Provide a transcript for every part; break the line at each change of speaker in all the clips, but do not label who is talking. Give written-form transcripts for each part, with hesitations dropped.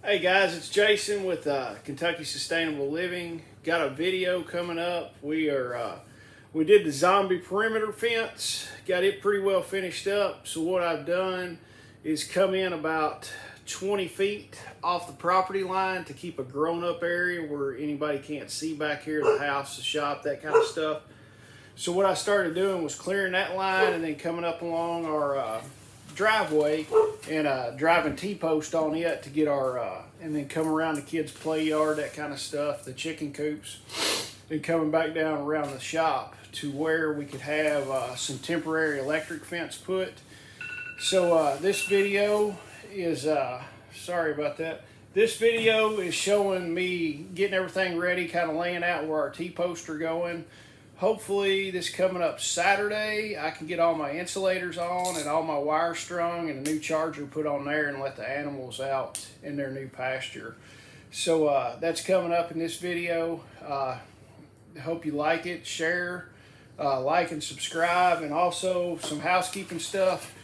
Hey guys, it's Jason with Kentucky Sustainable Living. Got a video coming up. We did the zombie perimeter fence, got it pretty well finished up. So what I've done is come in about 20 feet off the property line to keep a grown-up area where anybody can't see back here, the house, the shop, that kind of stuff. So what I started doing was clearing that line and then coming up along our driveway and driving T-post on it to get our, and then come around the kids' play yard, that kind of stuff, the chicken coops, and coming back down around the shop to where we could have some temporary electric fence put. So this video is, sorry about that. This video is showing me getting everything ready, kind of laying out where our T-posts are going. Hopefully this coming up Saturday, I can get all my insulators on and all my wires strung and a new charger put on there and let the animals out in their new pasture. So that's coming up in this video. Hope you like it, share, like and subscribe, and also some housekeeping stuff.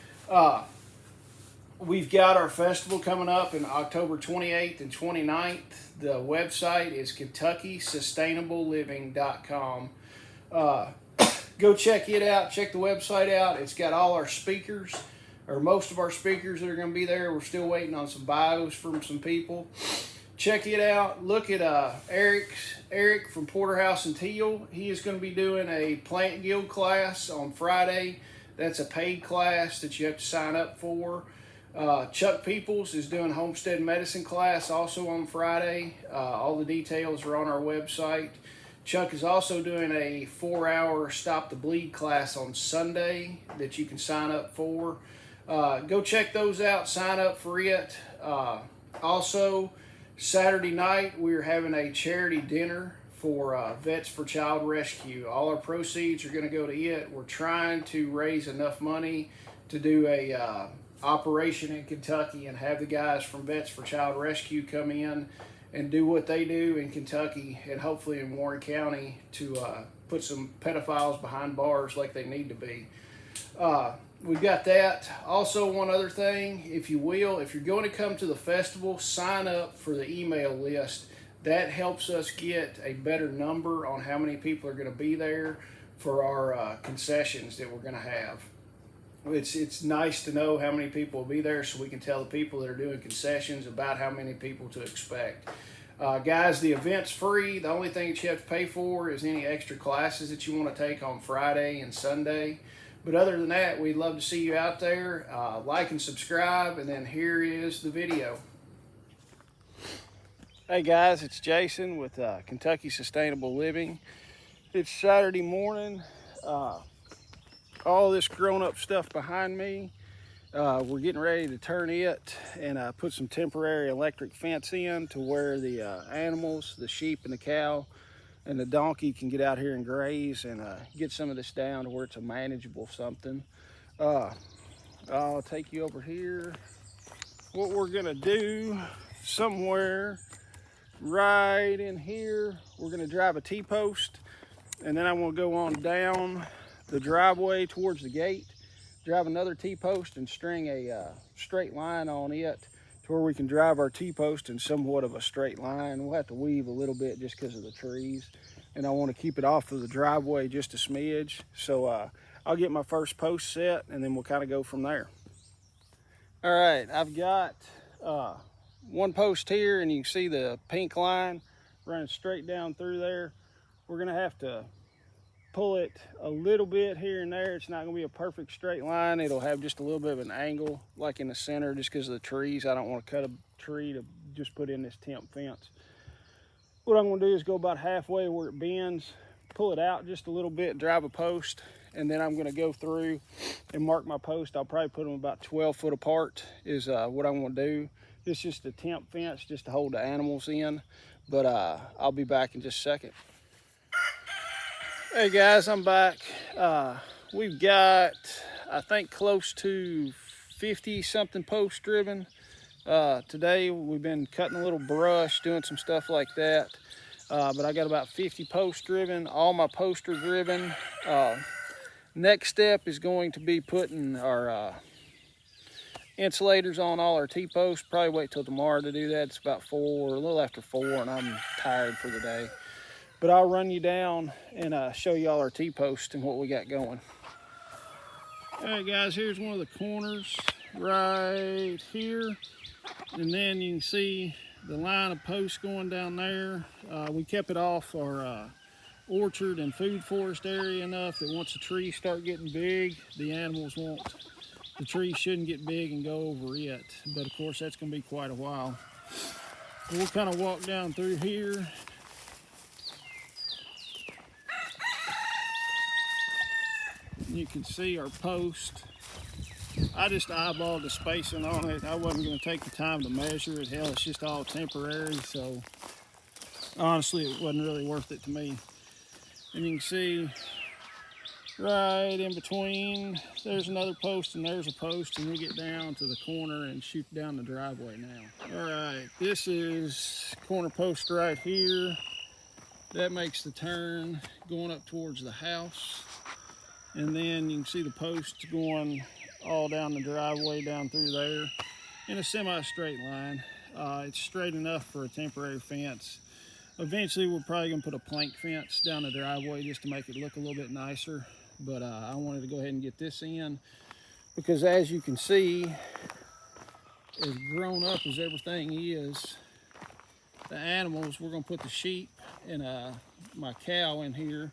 We've got our festival coming up in October 28th and 29th. The website is KentuckySustainableLiving.com. Go check it out, check the website out. It's got all our speakers, or most of our speakers that are going to be there. We're still waiting on some bios from some people. Check it out. Look at Eric from Porterhouse and Teal. He is going to be doing a plant guild class on Friday. That's a paid class that you have to sign up for. Chuck Peoples is doing homestead medicine class also on Friday. All the details are on our website. Chuck is also doing a 4-hour Stop the Bleed class on Sunday that you can sign up for. Go check those out, sign up for it. Also, Saturday night, we're having a charity dinner for Vets for Child Rescue. All our proceeds are going to go to it. We're trying to raise enough money to do a operation in Kentucky and have the guys from Vets for Child Rescue come in and do what they do in Kentucky and hopefully in Warren County to put some pedophiles behind bars like they need to be. We've got that. Also, one other thing, if you will, if you're going to come to the festival, sign up for the email list. That helps us get a better number on how many people are going to be there for our concessions that we're going to have. It's nice to know how many people will be there so we can tell the people that are doing concessions about how many people to expect. Guys, the event's free. The only thing that you have to pay for is any extra classes that you want to take on Friday and Sunday. But other than that, we'd love to see you out there. Like and subscribe, and then here is the video. Hey guys, it's Jason with Kentucky Sustainable Living. It's Saturday morning. All this grown-up stuff behind me. We're getting ready to turn it and put some temporary electric fence in to where the animals, the sheep and the cow and the donkey can get out here and graze and get some of this down to where it's a manageable something. I'll take you over here. What we're gonna do, somewhere right in here, we're gonna drive a T-post, and then I'm gonna go on down the driveway towards the gate, drive another T-post and string a straight line on it to where we can drive our T-post in somewhat of a straight line. We'll have to weave a little bit just because of the trees, and I want to keep it off of the driveway just a smidge. So I'll get my first post set and then we'll kind of go from there. All right, I've got one post here, and you can see the pink line running straight down through there. We're gonna have to pull it a little bit here and there. It's not going to be a perfect straight line. It'll have just a little bit of an angle like in the center just because of the trees. I don't want to cut a tree to just put in this temp fence. What I'm going to do is go about halfway where it bends, pull it out just a little bit, drive a post, and then I'm going to go through and mark my post. I'll probably put them about 12 foot apart is what I'm going to do. It's just a temp fence just to hold the animals in, but I'll be back in just a second. Hey guys, I'm back. We've got, I think, close to 50 something posts driven. Today we've been cutting a little brush, doing some stuff like that. But I got about 50 posts driven. All my posts are driven. Next step is going to be putting our insulators on all our T-posts. Probably wait till tomorrow to do that. It's about 4, a little after 4, and I'm tired for the day. But I'll run you down and show you all our T-posts and what we got going. All right, guys, here's one of the corners right here. And then you can see the line of posts going down there. We kept it off our orchard and food forest area enough that once the trees start getting big, the animals won't, the trees shouldn't get big and go over it. But of course, that's gonna be quite a while. We'll kind of walk down through here. You can see our post. I just eyeballed the spacing on it. I wasn't gonna take the time to measure it. Hell, it's just all temporary, so honestly, it wasn't really worth it to me. And you can see right in between, there's another post and there's a post, and we get down to the corner and shoot down the driveway now. All right, this is corner post right here. That makes the turn going up towards the house. And then you can see the posts going all down the driveway down through there in a semi-straight line. It's straight enough for a temporary fence. Eventually, we're probably gonna put a plank fence down the driveway just to make it look a little bit nicer. But I wanted to go ahead and get this in because, as you can see, as grown up as everything is, the animals, we're gonna put the sheep and my cow in here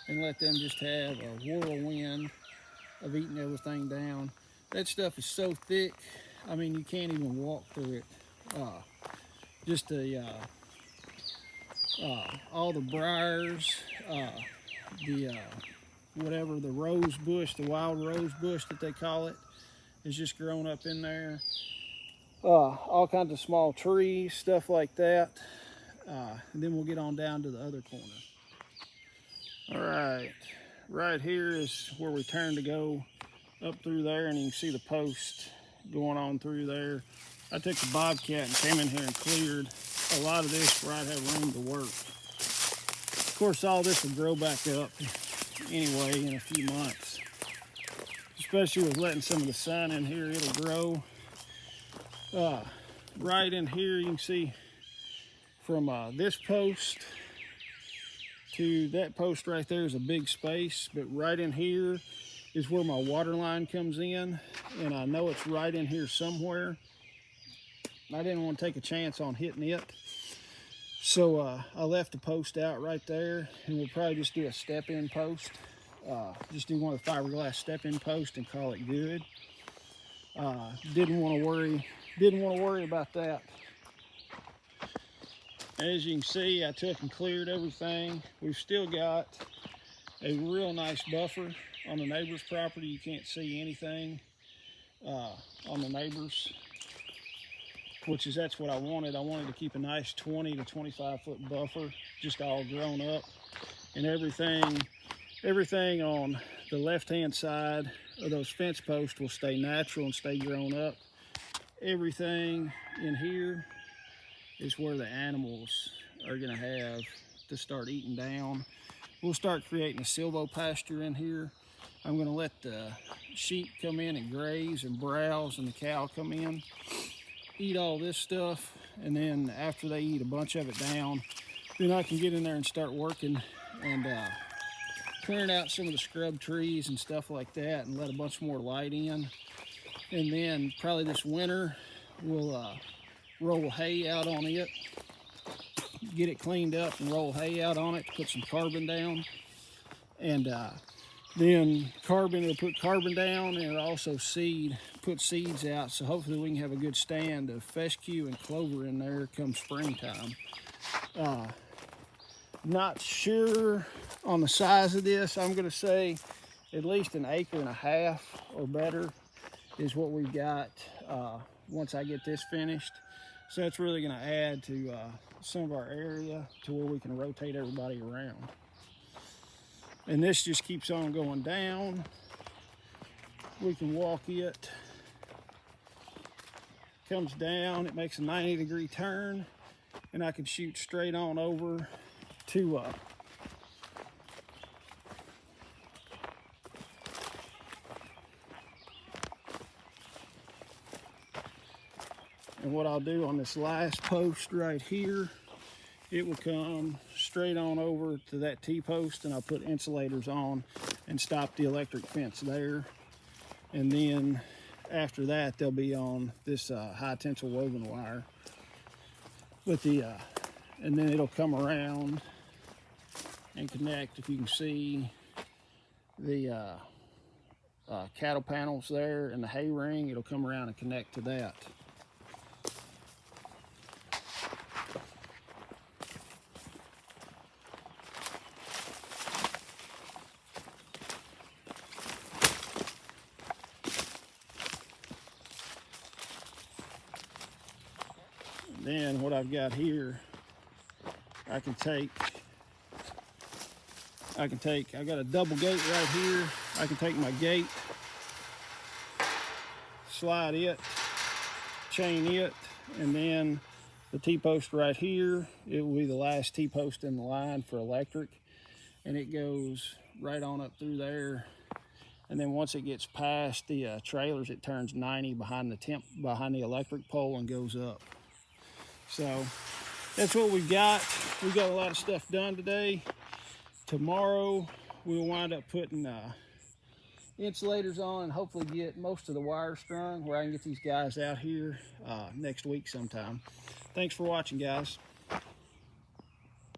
and let them just have a whirlwind of eating everything down. That stuff is so thick, I mean, you can't even walk through it. Just the all the briars, whatever, the rose bush, the wild rose bush that they call it, is just grown up in there. All kinds of small trees, stuff like that. And then we'll get on down to the other corner. All right, right here is where we turn to go up through there, and you can see the post going on through there. I took the bobcat and came in here and cleared a lot of this where I'd have room to work. Of course, all this will grow back up anyway in a few months. Especially with letting some of the sun in here, it'll grow. Right in here, you can see from this post to that post right there is a big space, but right in here is where my water line comes in, and I know it's right in here somewhere. I didn't want to take a chance on hitting it, so I left the post out right there, and we'll probably just do a step-in post. Just do one of the fiberglass step-in posts and call it good. Didn't want to worry about that. As you can see, I took and cleared everything. We've still got a real nice buffer on the neighbor's property. You can't see anything on the neighbor's, that's what I wanted. I wanted to keep a nice 20 to 25 foot buffer, just all grown up. And everything on the left-hand side of those fence posts will stay natural and stay grown up. Everything in here is where the animals are gonna have to start eating down. We'll start creating a silvo pasture in here. I'm gonna let the sheep come in and graze and browse, and the cow come in, eat all this stuff, and then after they eat a bunch of it down, then I can get in there and start working and clearing out some of the scrub trees and stuff like that and let a bunch more light in. And then probably this winter, we'll roll hay out on it, get it cleaned up and roll hay out on it to put some carbon down. And then it'll put carbon down, and it'll also put seeds out. So hopefully we can have a good stand of fescue and clover in there come springtime. Not sure on the size of this. I'm gonna say at least 1.5 acres or better is what we've got once I get this finished. So it's really gonna add to some of our area to where we can rotate everybody around. And this just keeps on going down. We can walk it. Comes down, it makes a 90-degree turn, and I can shoot straight on over to And what I'll do on this last post right here, it will come straight on over to that T-post, and I'll put insulators on and stop the electric fence there. And then after that, they'll be on this high tensile woven wire with the, and then it'll come around and connect. If you can see the cattle panels there and the hay ring, it'll come around and connect to that. And then what I've got here, I got a double gate right here. I can take my gate, slide it, chain it, and then the T-post right here, it will be the last T-post in the line for electric, and it goes right on up through there. And then once it gets past the trailers, it turns 90 behind the electric pole and goes up. So that's what we've got. We got a lot of stuff done today. Tomorrow we'll wind up putting insulators on and hopefully get most of the wire strung where I can get these guys out here next week sometime. Thanks for watching, guys.